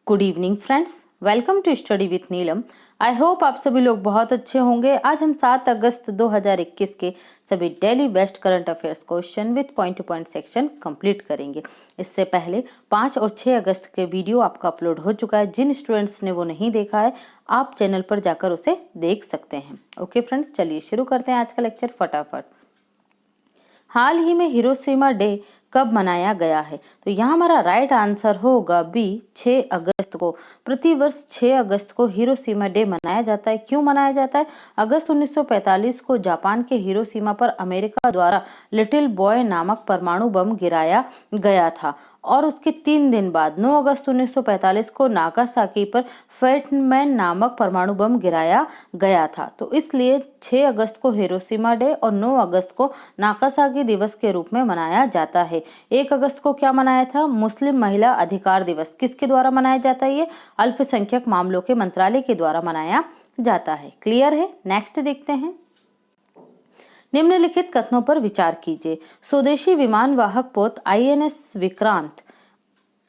Good evening friends, welcome to study with Neelam. I hope आप सभी लोग बहुत अच्छे होंगे। आज हम 7 अगस्त 2021 के सभी daily best current affairs question with point two point section complete करेंगे। इससे पहले 5 और 6 अगस्त के वीडियो आपका अपलोड हो चुका है। जिन स्टूडेंट्स ने वो नहीं देखा है, आप चैनल पर जाकर उसे देख सकते हैं। ओके फ्रेंड्स, चलिए शुरू करते हैं आज का लेक्चर फटाफट। हाल ही में हिरोशिमा डे कब मनाया गया है? तो यहाँ हमारा राइट आंसर होगा बी, 6 अगस्त को। प्रतिवर्ष 6 अगस्त को हिरोशिमा डे मनाया जाता है। क्यों मनाया जाता है? अगस्त 1945 को जापान के हिरोशिमा पर अमेरिका द्वारा लिटिल बॉय नामक परमाणु बम गिराया गया था और उसके 3 दिन बाद 9 अगस्त 1945 को नागासाकी पर फैटमैन नामक परमाणु बम गिराया गया था। तो इसलिए 6 अगस्त को हिरोशिमा डे और 9 अगस्त को नागासाकी दिवस के रूप में मनाया जाता है। 1 अगस्त को क्या मनाया था? मुस्लिम महिला अधिकार दिवस। किसके द्वारा मनाया जाता है? ये अल्पसंख्यक मामलों के मंत्रालय के द्वारा मनाया जाता है। क्लियर है? नेक्स्ट देखते हैं। निम्नलिखित कथनों पर विचार कीजिए। स्वदेशी विमान वाहक पोत INS विक्रांत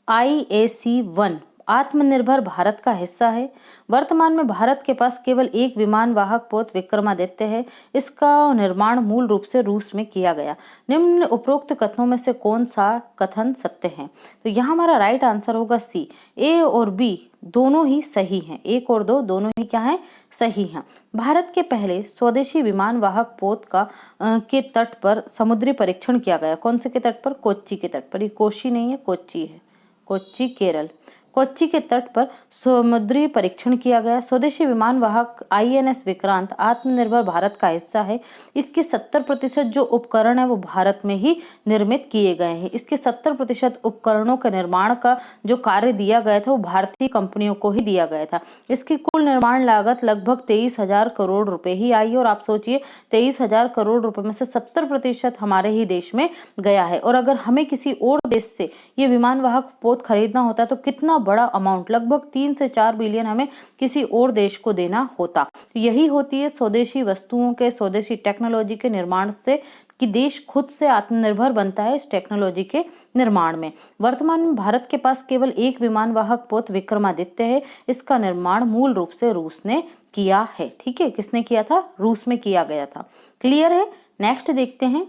IAC-1 आत्मनिर्भर भारत का हिस्सा है। वर्तमान में भारत के पास केवल एक विमान वाहक पोत विक्रमादित्य है। इसका निर्माण मूल रूप से रूस में किया गया। निम्न उपरोक्त कथनों में से कौन सा कथन सत्य है? तो यहाँ हमारा राइट आंसर होगा सी। ए और बी दोनों ही सही हैं। 1 और 2 दोनों ही क्या हैं? सही हैं। भारत के पहले स्वदेशी विमान वाहक पोत का के तट पर समुद्री परीक्षण किया गया। कौन से के तट पर? कोच्चि के तट पर। ये कोशी नहीं है, कोच्चि है। कोच्चि केरल। कोच्चि के तट पर समुद्री परीक्षण किया गया। स्वदेशी विमान वाहक INS विक्रांत आत्मनिर्भर भारत का हिस्सा है। इसके 70% जो उपकरण है वो भारत में ही निर्मित किए गए हैं। इसके 70% उपकरणों के निर्माण का जो कार्य दिया गया था वो भारतीय कंपनियों को ही दिया गया था। इसकी कुल निर्माण लागत लगभग 23,000 करोड़ रुपए ही आई। और आप सोचिए 23,000 करोड़ रुपए में से 70% हमारे ही देश में गया है। और अगर हमें किसी और देश से ये विमान वाहक पोत खरीदना होता तो कितना बड़ा अमाउंट, लगभग 3 से 4 बिलियन हमें किसी और देश को देना होता। तो यही होती है स्वदेशी वस्तुओं के, स्वदेशी टेक्नोलॉजी के निर्माण से कि देश खुद से आत्मनिर्भर बनता है इस टेक्नोलॉजी के निर्माण में। वर्तमान में भारत के पास केवल एक विमान वाहक पोत विक्रमादित्य है। इसका निर्माण मूल रूप से रूस ने किया है। ठीक है, किसने किया था? रूस में किया गया था। क्लियर है? नेक्स्ट देखते हैं।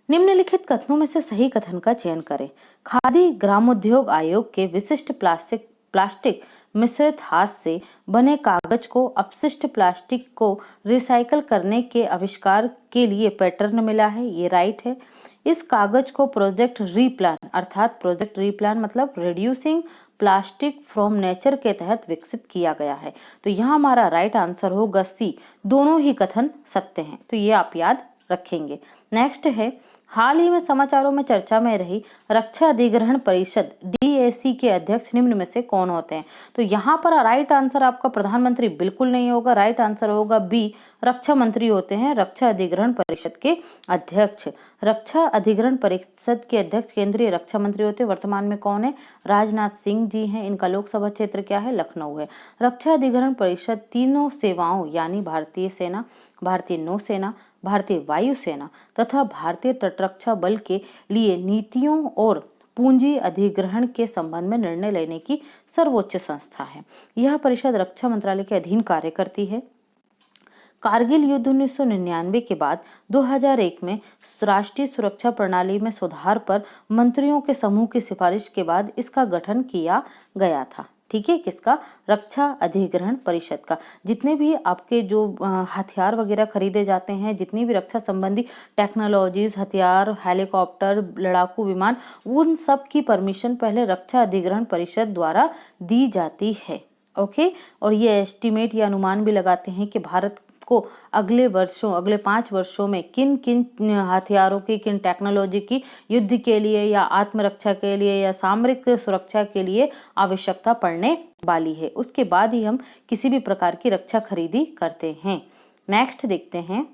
निम्नलिखित कथनों में से सही कथन का चयन करें। खादी ग्रामोद्योग आयोग के विशिष्ट प्लास्टिक मिश्रित हाथ से बने कागज को अपशिष्ट प्लास्टिक को रिसाइकल करने के आविष्कार के लिए पैटर्न मिला है। ये राइट है। इस कागज को प्रोजेक्ट रीप्लान अर्थात प्रोजेक्ट रीप्लान मतलब रिड्यूसिंग प्लास्टिक फ्रॉम नेचर के तहत विकसित किया गया है। तो यहाँ हमारा राइट आंसर होगा सी। दोनों ही कथन सत्य हैं, तो ये आप याद रखेंगे। नेक्स्ट है, हाल ही में समाचारों में चर्चा में रही रक्षा अधिग्रहण परिषद DAC के अध्यक्ष निम्न में से कौन होते हैं? तो यहाँ पर राइट आंसर आपका प्रधानमंत्री बिल्कुल नहीं होगा। राइट आंसर होगा बी, रक्षा मंत्री होते हैं रक्षा अधिग्रहण परिषद के अध्यक्ष। रक्षा अधिग्रहण परिषद के अध्यक्ष केंद्रीय रक्षा मंत्री होते हैं। वर्तमान में कौन है? राजनाथ सिंह जी हैं। इनका लोकसभा क्षेत्र क्या है? लखनऊ है। रक्षा अधिग्रहण परिषद तीनों सेवाओं यानी भारतीय सेना, भारतीय नौसेना, भारतीय वायुसेना तथा भारतीय तटरक्षा बल के लिए नीतियों और पूंजी अधिग्रहण के संबंध में निर्णय लेने की सर्वोच्च संस्था है। यह परिषद रक्षा मंत्रालय के अधीन कार्य करती है। कारगिल युद्ध 1999 के बाद 2001 में राष्ट्रीय सुरक्षा प्रणाली में सुधार पर मंत्रियों के समूह की सिफारिश के बाद इसका गठन किया गया था। ठीक है, किसका? रक्षा अधिग्रहण परिषद का। जितने भी आपके जो हथियार वगैरह खरीदे जाते हैं, जितनी भी रक्षा संबंधी टेक्नोलॉजीज, हथियार, हेलीकॉप्टर, लड़ाकू विमान, उन सब की परमिशन पहले रक्षा अधिग्रहण परिषद द्वारा दी जाती है। ओके, और ये एस्टिमेट या अनुमान भी लगाते हैं कि भारत को अगले 5 वर्षों में किन किन हथियारों की, किन टेक्नोलॉजी की युद्ध के लिए या आत्मरक्षा के लिए या सामरिक सुरक्षा के लिए आवश्यकता पड़ने वाली है। उसके बाद ही हम किसी भी प्रकार की रक्षा खरीदी करते हैं। नेक्स्ट देखते हैं।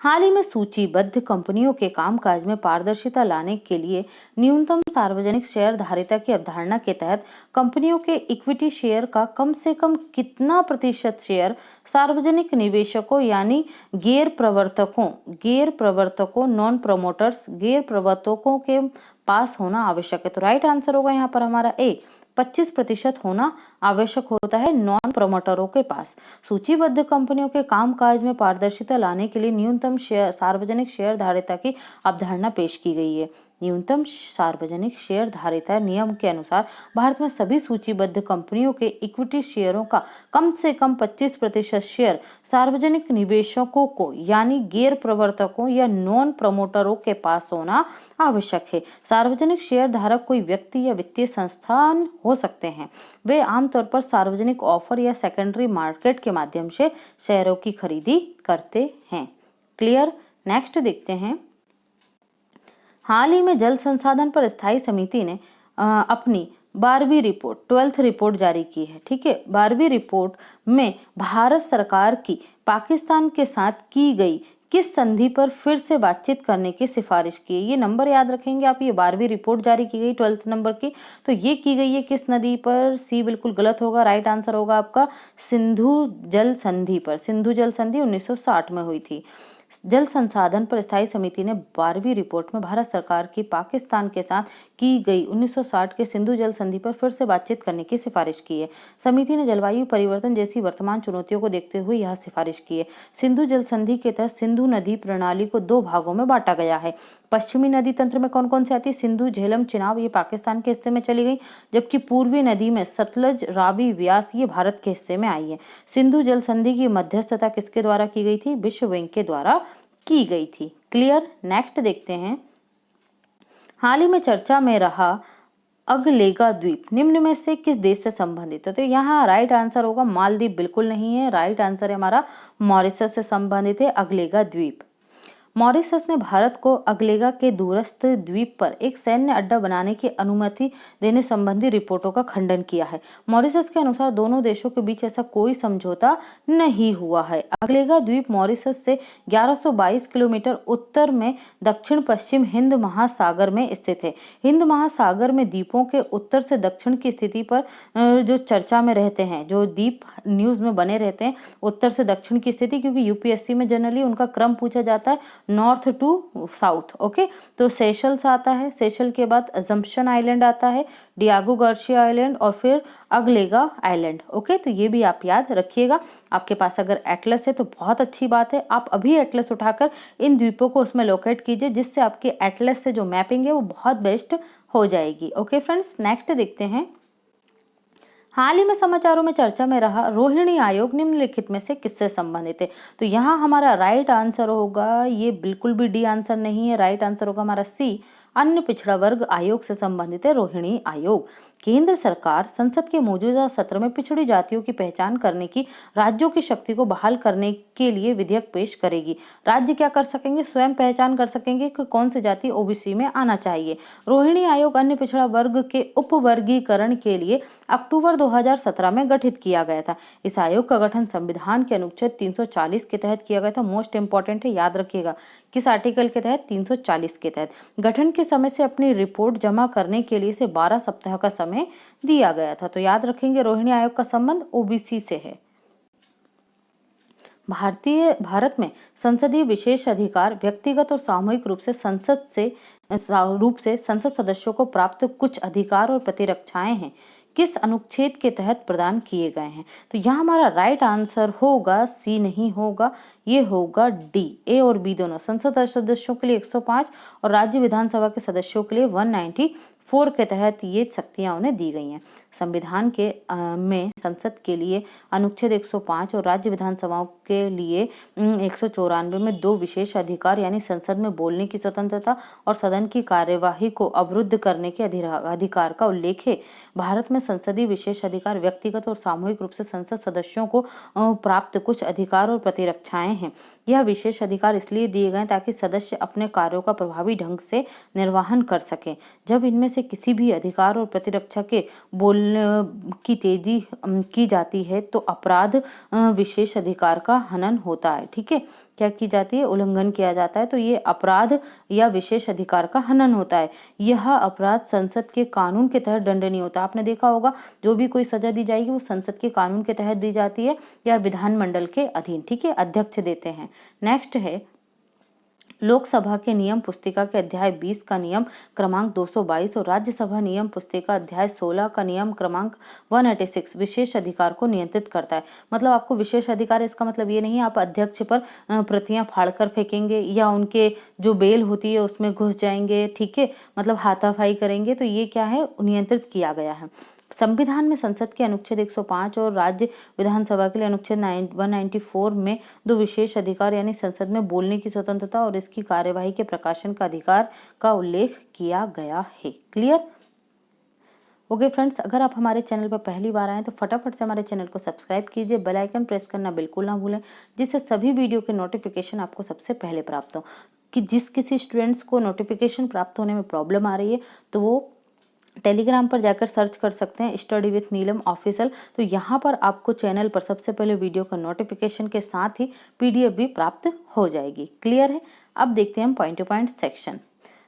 हाल ही में सूचीबद्ध कंपनियों के कामकाज में पारदर्शिता लाने के लिए न्यूनतम सार्वजनिक शेयर धारिता की अवधारणा के तहत कंपनियों के इक्विटी शेयर का कम से कम कितना प्रतिशत शेयर सार्वजनिक निवेशकों यानी गैर प्रवर्तकों नॉन प्रमोटर्स, गैर प्रवर्तकों के पास होना आवश्यक है। तो राइट आंसर होगा यहाँ पर हमारा ए, 25% होना आवश्यक होता है नॉन प्रमोटरों के पास। सूचीबद्ध कंपनियों के कामकाज में पारदर्शिता लाने के लिए न्यूनतम सार्वजनिक शेयरधारिता की अवधारणा पेश की गई है। न्यूनतम सार्वजनिक शेयरधारिता नियम के अनुसार भारत में सभी सूचीबद्ध कंपनियों के इक्विटी शेयरों का कम से कम 25% शेयर सार्वजनिक निवेशकों को यानी गैर प्रवर्तकों या नॉन प्रमोटरों के पास होना आवश्यक है। सार्वजनिक शेयर धारक कोई व्यक्ति या वित्तीय संस्थान हो सकते हैं। वे आमतौर पर सार्वजनिक ऑफर या सेकेंडरी मार्केट के माध्यम से शेयरों की खरीदी करते हैं। क्लियर। नेक्स्ट देखते हैं। हाल ही में जल संसाधन पर स्थायी समिति ने अपनी 12वीं रिपोर्ट 12th रिपोर्ट जारी की है। ठीक है, 12वीं रिपोर्ट में भारत सरकार की पाकिस्तान के साथ की गई किस संधि पर फिर से बातचीत करने की सिफारिश की है। ये नंबर याद रखेंगे आप। ये 12वीं रिपोर्ट जारी की गई 12th नंबर की, तो ये की गई है किस नदी पर? सी बिल्कुल गलत होगा। राइट आंसर होगा आपका सिंधु जल संधि पर। सिंधु जल संधि 1960 में हुई थी। जल संसाधन पर स्थायी समिति ने 12वीं रिपोर्ट में भारत सरकार की पाकिस्तान के साथ की गई 1960 के सिंधु जल संधि पर फिर से बातचीत करने की सिफारिश की है। समिति ने जलवायु परिवर्तन जैसी वर्तमान चुनौतियों को देखते हुए यह सिफारिश की है। सिंधु जल संधि के तहत सिंधु नदी प्रणाली को 2 भागों में बांटा गया है। पश्चिमी नदी तंत्र में कौन कौन सी आती है? सिंधु, झेलम, चिनाब, ये पाकिस्तान के हिस्से में चली गई, जबकि पूर्वी नदी में सतलज, रावी, व्यास ये भारत के हिस्से में आई है। सिंधु जल संधि की मध्यस्थता किसके द्वारा की गई थी? विश्व बैंक के द्वारा की गई थी। क्लियर। नेक्स्ट देखते हैं। हाल ही में चर्चा में रहा अगलेगा द्वीप निम्न में से किस देश से संबंधित है? तो यहाँ राइट आंसर होगा मालदीव बिल्कुल नहीं है। राइट आंसर है हमारा मॉरिशस से संबंधित है अगलेगा द्वीप। मॉरिशस ने भारत को अगलेगा के दूरस्थ द्वीप पर एक सैन्य अड्डा बनाने की अनुमति देने संबंधी रिपोर्टों का खंडन किया है। मॉरिशस के अनुसार दोनों देशों के बीच ऐसा कोई समझौता नहीं हुआ है। अगलेगा द्वीप मॉरिशस से 1122 किलोमीटर उत्तर में दक्षिण पश्चिम हिंद महासागर में स्थित है। हिंद महासागर में द्वीपों के उत्तर से दक्षिण की स्थिति पर जो चर्चा में रहते हैं, जो द्वीप न्यूज में बने रहते हैं, उत्तर से दक्षिण की स्थिति, क्योंकि यूपीएससी में जनरली उनका क्रम पूछा जाता है नॉर्थ टू साउथ। ओके, तो सेशल्स आता है, सेशल के बाद अजम्पशन आइलैंड आता है, डियागो गार्सिया आइलैंड और फिर अगलेगा आइलैंड। ओके, तो ये भी आप याद रखिएगा। आपके पास अगर एटलस है तो बहुत अच्छी बात है। आप अभी एटलस उठाकर इन द्वीपों को उसमें लोकेट कीजिए, जिससे आपके एटलस से जो मैपिंग है वो बहुत बेस्ट हो जाएगी। ओके फ्रेंड्स, नेक्स्ट देखते हैं। हाल ही में समाचारों में चर्चा में रहा रोहिणी आयोग निम्नलिखित में से किससे संबंधित है? तो यहाँ हमारा राइट आंसर होगा, ये बिल्कुल भी डी आंसर नहीं है। राइट आंसर होगा हमारा सी, अन्य पिछड़ा वर्ग आयोग से संबंधित है रोहिणी आयोग। केंद्र सरकार संसद के मौजूदा सत्र में पिछड़ी जातियों की पहचान करने की राज्यों की शक्ति को बहाल करने के लिए विधेयक पेश करेगी। राज्य क्या कर सकेंगे? स्वयं पहचान कर सकेंगे कि कौन सी जाति ओबीसी में आना चाहिए। रोहिणी आयोग अन्य पिछड़ा वर्ग के उपवर्गीकरण के लिए अक्टूबर 2017 में गठित किया गया था। इस आयोग का गठन संविधान के अनुच्छेद 340 के तहत किया गया था। मोस्ट इंपॉर्टेंट है, याद रखिएगा किस आर्टिकल के तहत? 340 के तहत। गठन के समय से अपनी रिपोर्ट जमा करने के लिए इसे 12 सप्ताह का समय दिया गया था। तो याद रखेंगे रोहिणी आयोग का संबंध ओबीसी से है। भारत में संसदीय विशेष अधिकार व्यक्तिगत और सामूहिक रूप से संसद सदस्यों को प्राप्त कुछ अधिकार और प्रतिरक्षाएं हैं। किस अनुच्छेद के तहत प्रदान किए गए हैं? तो यहाँ हमारा राइट आंसर होगा सी, नहीं होगा, ये होगा डी। ए और बी दोनों। संसद सदस्यों के लिए 105 और राज्य विधानसभा के सदस्यों के लिए 194 के तहत ये शक्तियां उन्हें दी गई हैं। संविधान के में संसद के लिए अनुच्छेद 105 और राज्य विधानसभाओं के लिए 194 में 2 विशेष अधिकार यानी संसद में बोलने की स्वतंत्रता और सदन की कार्यवाही को अवरुद्ध करने के अधिकार का उल्लेख है। भारत में संसदीय विशेष अधिकार व्यक्तिगत और सामूहिक रूप से संसद सदस्यों को प्राप्त कुछ अधिकार और प्रतिरक्षाएं हैं। यह विशेष अधिकार इसलिए दिए गए ताकि सदस्य अपने कार्यों का प्रभावी ढंग से निर्वहन कर सकें। जब इनमें से किसी भी अधिकार और प्रतिरक्षा के बोलने की तेजी की जाती है तो अपराध विशेष अधिकार का हनन होता है। ठीक है, क्या की जाती है? उल्लंघन किया जाता है, तो ये अपराध या विशेष अधिकार का हनन होता है। यह अपराध संसद के कानून के तहत दंडनीय होता है। आपने देखा होगा जो भी कोई सजा दी जाएगी वो संसद के कानून के तहत दी जाती है या विधानमंडल के अधीन। ठीक है, अध्यक्ष देते हैं। नेक्स्ट है लोकसभा के नियम पुस्तिका के अध्याय 20 का नियम क्रमांक 222 और राज्यसभा नियम पुस्तिका अध्याय 16 का नियम क्रमांक 186 विशेष अधिकार को नियंत्रित करता है। मतलब आपको विशेष अधिकार, इसका मतलब ये नहीं आप अध्यक्ष पर प्रतियां फाड़कर फेंकेंगे या उनके जो बेल होती है उसमें घुस जाएंगे, ठीक है, मतलब हाथापाई करेंगे, तो ये क्या है, नियंत्रित किया गया है। संविधान में संसद के अनुच्छेद 105 और राज्य विधानसभा के लिए अनुच्छेद 194 में दो विशेष अधिकार यानी संसद में बोलने की स्वतंत्रता और इसकी कार्यवाही के प्रकाशन का अधिकार का उल्लेख किया गया है। क्लियर? ओके फ्रेंड्स, अगर आप हमारे चैनल पर पहली बार आए तो फटाफट से हमारे चैनल को सब्सक्राइब कीजिए, बेल आइकन प्रेस करना बिल्कुल ना भूलें, जिससे सभी वीडियो के नोटिफिकेशन आपको सबसे पहले प्राप्त हो। कि जिस किसी स्टूडेंट्स को नोटिफिकेशन प्राप्त होने में प्रॉब्लम आ रही है तो वो टेलीग्राम पर जाकर सर्च कर सकते हैं स्टडी विथ नीलम ऑफिशियल। तो यहाँ पर आपको चैनल पर सबसे पहले वीडियो का नोटिफिकेशन के साथ ही पीडीएफ भी प्राप्त हो जाएगी। क्लियर है? अब देखते हैं हम point two point section.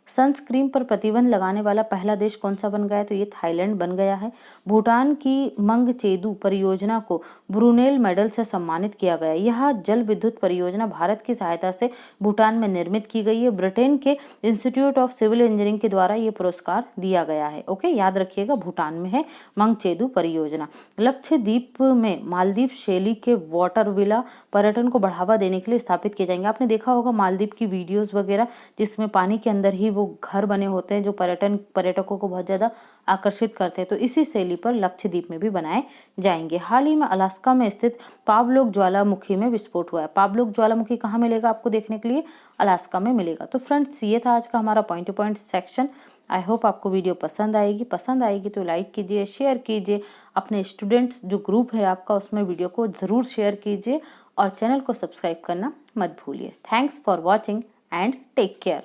Sunscreen पर प्रतिबंध लगाने वाला पहला देश कौन सा बन गया है? तो ये थाईलैंड बन गया है। भूटान की मंगचेदू परियोजना को ब्रूनेल मेडल से सम्मानित किया गया। यह जल विद्युत परियोजना भारत की सहायता से भूटान में निर्मित की गई है। ब्रिटेन के इंस्टीट्यूट ऑफ सिविल इंजीनियरिंग के द्वारा ये पुरस्कार दिया गया है। ओके, याद रखिएगा, भूटान में है मंगचेदू परियोजना। लक्षद्वीप में मालदीव शैली के वाटर विला पर्यटन को बढ़ावा देने के लिए स्थापित किए जाएंगे। आपने देखा होगा मालदीव की वीडियोस वगैरह, जिसमें पानी के अंदर ही वो घर बने होते हैं जो पर्यटकों को बहुत ज्यादा आकर्षित करते हैं। तो इसी शैली पर लक्षद्वीप में भी बनाए जाएंगे। हाल ही में अलास्का में स्थित पावलोग ज्वालामुखी में विस्फोट हुआ है। पावलोग ज्वालामुखी कहाँ मिलेगा आपको देखने के लिए? अलास्का में मिलेगा। तो फ्रेंड्स, ये था आज का हमारा point two point section. I hope आपको वीडियो पसंद आएगी तो लाइक कीजिए, शेयर कीजिए, अपने स्टूडेंट्स जो ग्रुप है आपका उसमें वीडियो को जरूर शेयर कीजिए और चैनल को सब्सक्राइब करना मत भूलिए। Thanks for watching and take care.